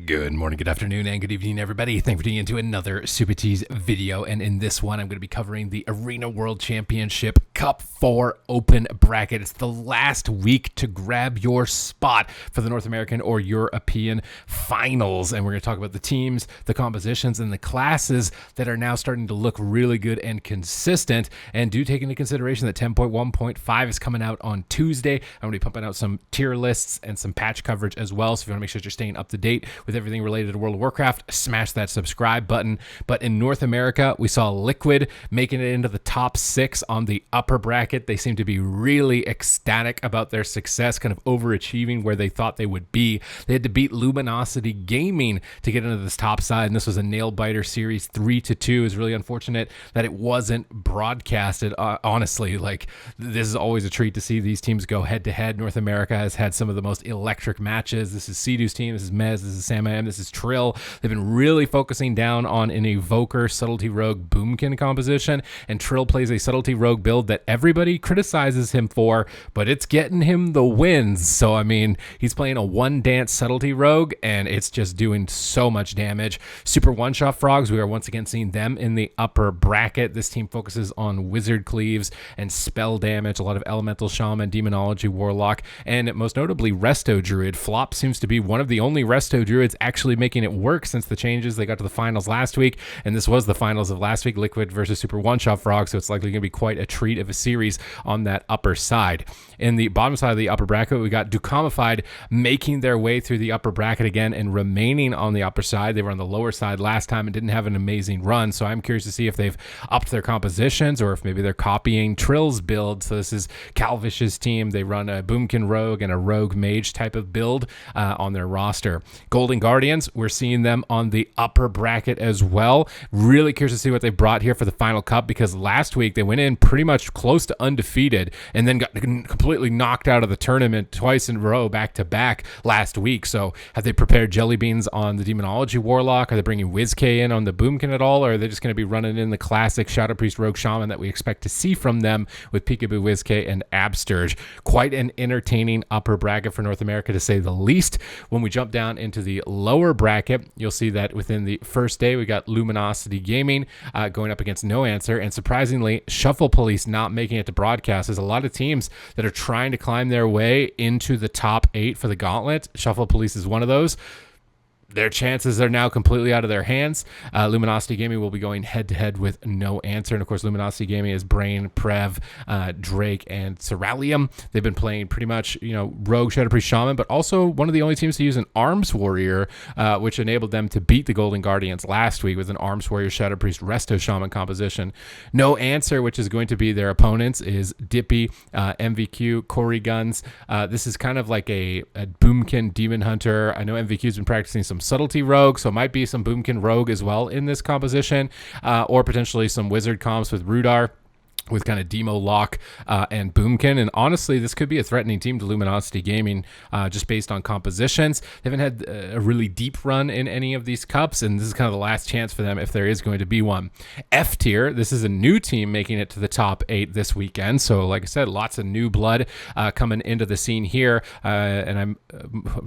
Good morning, good afternoon, and good evening, everybody. Thank you for tuning into another Supatease video. And in this one, I'm going to be covering the Arena World Championship Cup 4 Open Bracket. It's the last week to grab your spot for the North American or European finals. And we're going to talk about the teams, the compositions, and the classes that are now starting to look really good and consistent. And do take into consideration that 10.1.5 is coming out on Tuesday. I'm going to be pumping out some tier lists and some patch coverage as well. So if you want to make sure that you're staying up to date with everything related to World of Warcraft, smash that subscribe button. But in North America, we saw Liquid making it into the top 6 on the upper bracket. They seem to be really ecstatic about their success, kind of overachieving where they thought they would be. They had to beat Luminosity Gaming to get into this top side, and this was a nail-biter series 3-2. It's really unfortunate that it wasn't broadcasted. Honestly, like, this is always a treat to see these teams go head-to-head. North America has had some of the most electric matches. This is Seadu's team, this is Mez, this is Sam M, this is Trill. They've been really focusing down on an Evoker Subtlety Rogue Boomkin composition, and Trill plays a Subtlety Rogue build that everybody criticizes him for, but it's getting him the wins. So, I mean, he's playing a one-dance Subtlety Rogue, and it's just doing so much damage. Super One-Shot Frogs, we are once again seeing them in the upper bracket. This team focuses on Wizard Cleaves and spell damage, a lot of Elemental Shaman, Demonology Warlock, and most notably Resto Druid. Flop seems to be one of the only Resto Druids actually making it work since the changes. They got to the finals last week, and this was the finals of last week, Liquid versus Super One-Shot Frog, so it's likely going to be quite a treat of a series on that upper side. In the bottom side of the upper bracket, we got Ducomified making their way through the upper bracket again and remaining on the upper side. They were on the lower side last time and didn't have an amazing run, so I'm curious to see if they've upped their compositions or if maybe they're copying Trill's build. So this is Calvish's team. They run a Boomkin Rogue and a Rogue Mage type of build on their roster. Golden Guardians, we're seeing them on the upper bracket as well. Really curious to see what they brought here for the final cup, because last week they went in pretty much close to undefeated and then got completely knocked out of the tournament twice in a row back to back last week. So have they prepared jelly beans on the Demonology Warlock? Are they bringing WizK in on the Boomkin at all? Or are they just going to be running in the classic Shadow Priest Rogue Shaman that we expect to see from them with Peekaboo, WizK, and Absterge? Quite an entertaining upper bracket for North America, to say the least. When we jump down into the lower bracket, you'll see that within the first day, we got Luminosity Gaming going up against No Answer, and surprisingly, Shuffle Police not making it to broadcast. There's a lot of teams that are trying to climb their way into the top 8 for the gauntlet. Shuffle Police is one of those. Their chances are now completely out of their hands. Luminosity Gaming will be going head-to-head with No Answer. And, of course, Luminosity Gaming is Brain, Prev, Drake, and Ceralium. They've been playing pretty much, Rogue, Shadow Priest, Shaman, but also one of the only teams to use an Arms Warrior, which enabled them to beat the Golden Guardians last week with an Arms Warrior, Shadow Priest, Resto Shaman composition. No Answer, which is going to be their opponents, is Dippy, MVQ, Corey Guns. This is kind of like a Boomkin Demon Hunter. I know MVQ's been practicing some Subtlety Rogue, so it might be some Boomkin Rogue as well in this composition, or potentially some Wizard comps with Rudar, with kind of Demo Lock and Boomkin. And honestly, this could be a threatening team to Luminosity Gaming just based on compositions. They haven't had a really deep run in any of these cups, and this is kind of the last chance for them if there is going to be one. F tier, this is a new team making it to the top 8 this weekend. So like I said, lots of new blood coming into the scene here. And I'm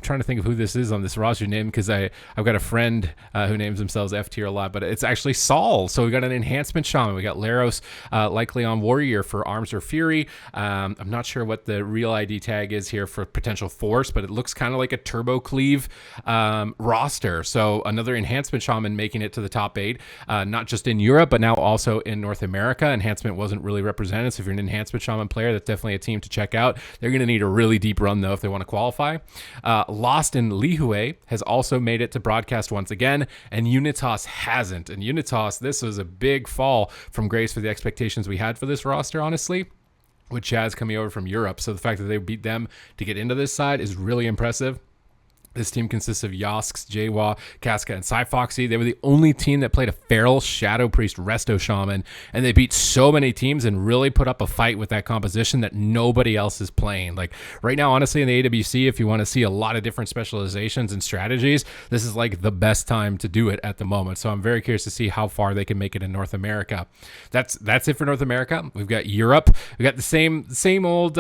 trying to think of who this is on this roster name, because I've got a friend who names themselves F tier a lot, but it's actually Saul. So we got an Enhancement Shaman. We got Laros likely on Warrior for Arms or Fury. I'm not sure what the real ID tag is here for potential Force, but it looks kind of like a Turbo Cleave roster. So another Enhancement Shaman making it to the top 8, not just in Europe, but now also in North America. Enhancement wasn't really represented, so if you're an Enhancement Shaman player, that's definitely a team to check out. They're going to need a really deep run, though, if they want to qualify. Lost in Lihue has also made it to broadcast once again, and Unitas hasn't. And Unitas, this was a big fall from grace for the expectations we had for this roster, honestly, with Chaz coming over from Europe. So the fact that they beat them to get into this side is really impressive. This team consists of Yosks, Jawa, Casca, and Cyfoxy. They were the only team that played a feral Shadow Priest Resto Shaman, and they beat so many teams and really put up a fight with that composition that nobody else is playing. Like right now, honestly, in the AWC, if you want to see a lot of different specializations and strategies, this is like the best time to do it at the moment. So I'm very curious to see how far they can make it in North America. That's it for North America. We've got Europe. We got the same old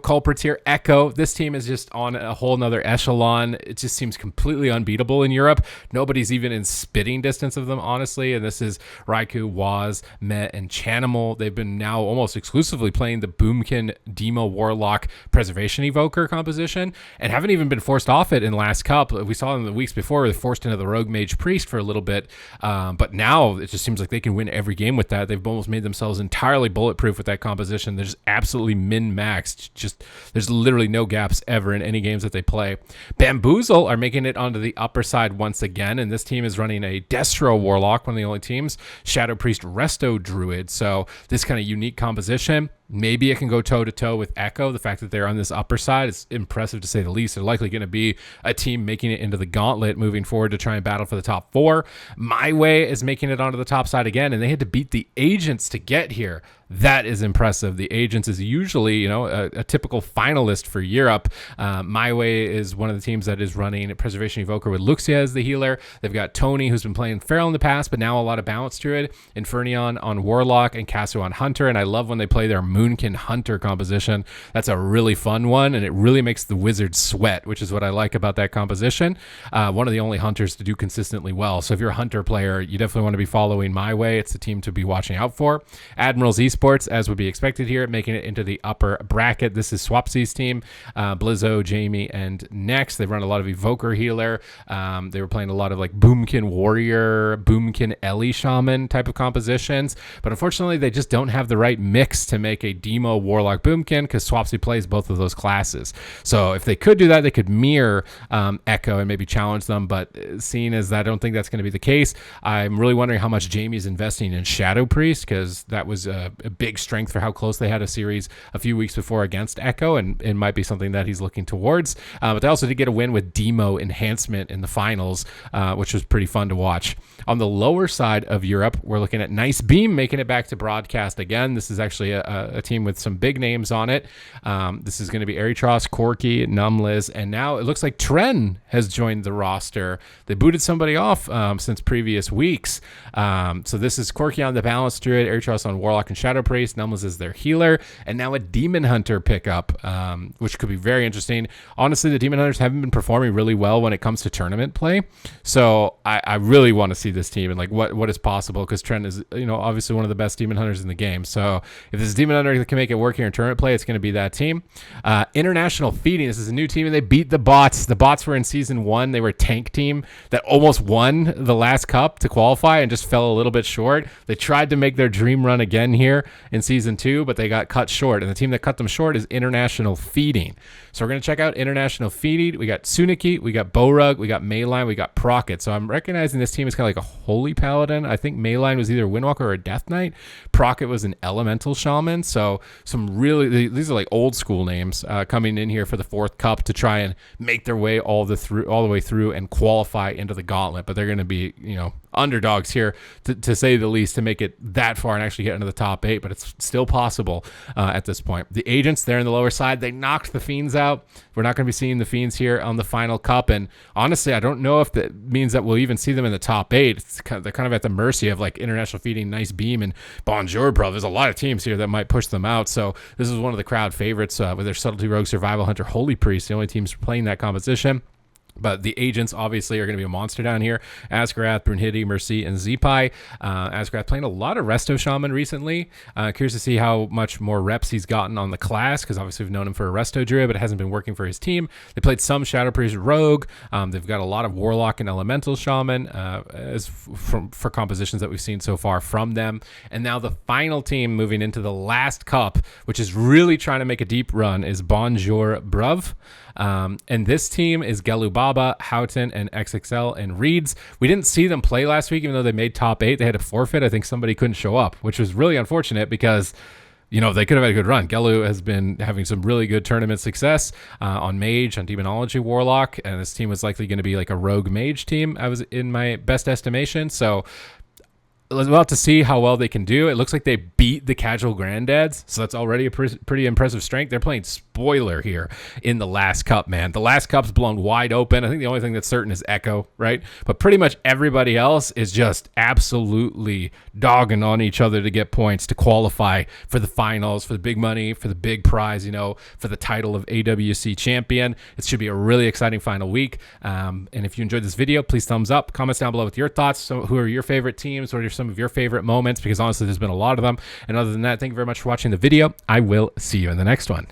culprits here. Echo. This team is just on a whole nother echelon. It just seems completely unbeatable in Europe. Nobody's even in spitting distance of them, honestly. And this is Raikou, Waz, Met, and Chanimal. They've been now almost exclusively playing the Boomkin Demo Warlock Preservation Evoker composition and haven't even been forced off it in last cup. We saw them the weeks before, they forced into the Rogue Mage Priest for a little bit. But now it just seems like they can win every game with that. They've almost made themselves entirely bulletproof with that composition. They're just absolutely min-maxed. Just there's literally no gaps ever in any games that they play. Bamboozle are making it onto the upper side once again, and this team is running a Destro Warlock, one of the only teams, Shadow Priest Resto Druid. So this kind of unique composition. Maybe it can go toe-to-toe with Echo. The fact that they're on this upper side is impressive to say the least. They're likely going to be a team making it into the gauntlet moving forward to try and battle for the top 4. My Way is making it onto the top side again, and they had to beat the Agents to get here. That is impressive. The Agents is usually, a typical finalist for Europe. My Way is one of the teams that is running a Preservation Evoker with Luxia as the healer. They've got Tony, who's been playing Feral in the past, but now a lot of Balance Druid, Infernion on Warlock, and Casu on Hunter. And I love when they play their Moonkin Hunter composition. That's a really fun one, and it really makes the Wizards sweat, which is what I like about that composition. One of the only Hunters to do consistently well. So if you're a Hunter player, you definitely want to be following My Way. It's the team to be watching out for. Admirals Esports, as would be expected here, making it into the upper bracket. This is Swapsy's team, Blizzo, Jamie, and Next. They run a lot of Evoker Healer. They were playing a lot of like Boomkin Warrior, Boomkin Ellie Shaman type of compositions, but unfortunately they just don't have the right mix to make a Demo Warlock Boomkin because Swapsy plays both of those classes. So if they could do that, they could mirror Echo and maybe challenge them, but seeing as I don't think that's going to be the case, I'm really wondering how much Jamie's investing in Shadow Priest, because that was a big strength for how close they had a series a few weeks before against Echo, and it might be something that he's looking towards. But they also did get a win with Demo Enhancement in the finals, which was pretty fun to watch. On the lower side of Europe, we're looking at Nice Beam making it back to broadcast again. This is actually a team with some big names on it. This is going to be Eritros, Corky, Numliz, and now it looks like Tren has joined the roster. They booted somebody off since previous weeks. So this is Corky on the Balance Druid, Eritros on Warlock and Shadow Priest, Numliz is their healer, and now a Demon Hunter pickup, which could be very interesting. Honestly, the Demon Hunters haven't been performing really well when it comes to tournament play, so I really want to see this team and like what is possible, because Trent is obviously one of the best Demon Hunters in the game. So if this Demon Hunter can make it work here in tournament play, it's going to be that team. International Feeding, this is a new team, and they beat the Bots. The Bots were in season 1. They were a tank team that almost won the last cup to qualify and just fell a little bit short. They tried to make their dream run again here in season 2, but they got cut short, and the team that cut them short is International Feeding. So we're going to check out International Feeding. We got Tsuniki, we got Borug, we got Mayline, we got Procket. So I'm recognizing this team is kind of like a Holy Paladin. I think Mayline was either Windwalker or a Death Knight. Procket was an Elemental Shaman. So some really, these are like old school names coming in here for the 4th cup to try and make their way all the way through and qualify into the gauntlet. But they're going to be, underdogs here to say the least, to make it that far and actually get into the top 8, but it's still possible at this point. The Agents, they're in the lower side. They knocked the Fiends out. We're not going to be seeing the Fiends here on the final cup, and honestly, I don't know if that means that we'll even see them in the top 8. They're kind of at the mercy of like International Feeding, Nice Beam, and Bonjour Bro. There's a lot of teams here that might push them out, so this is one of the crowd favorites with their Subtlety Rogue, Survival Hunter, Holy Priest, the only teams playing that composition. But the Agents obviously are going to be a monster down here. Asgarath, Brunhilde, Mercy, and Zepai. Asgarath playing a lot of Resto Shaman recently. Curious to see how much more reps he's gotten on the class, because obviously we've known him for a Resto Druid, but it hasn't been working for his team. They played some Shadow Priest Rogue. They've got a lot of Warlock and Elemental Shaman for compositions that we've seen so far from them. And now the final team moving into the last cup, which is really trying to make a deep run, is Bonjour Bruv. And this team is Gelubaba, Houghton, and XXL and Reeds. We didn't see them play last week, even though they made top 8. They had to forfeit. I think somebody couldn't show up, which was really unfortunate because they could have had a good run. Gelu has been having some really good tournament success on Mage, on Demonology Warlock, and this team was likely going to be like a Rogue Mage team, I was in my best estimation. So we'll have to see how well they can do. It looks like they beat the Casual Granddads, so that's already a pretty impressive strength. They're playing spoiler here in the last cup, man. The last cup's blown wide open. I think the only thing that's certain is Echo, right? But pretty much everybody else is just absolutely dogging on each other to get points to qualify for the finals, for the big money, for the big prize, for the title of AWC champion. It should be a really exciting final week. And if you enjoyed this video, please thumbs up. Comments down below with your thoughts. So who are your favorite teams? What are some of your favorite moments? Because honestly, there's been a lot of them. And other than that, thank you very much for watching the video. I will see you in the next one.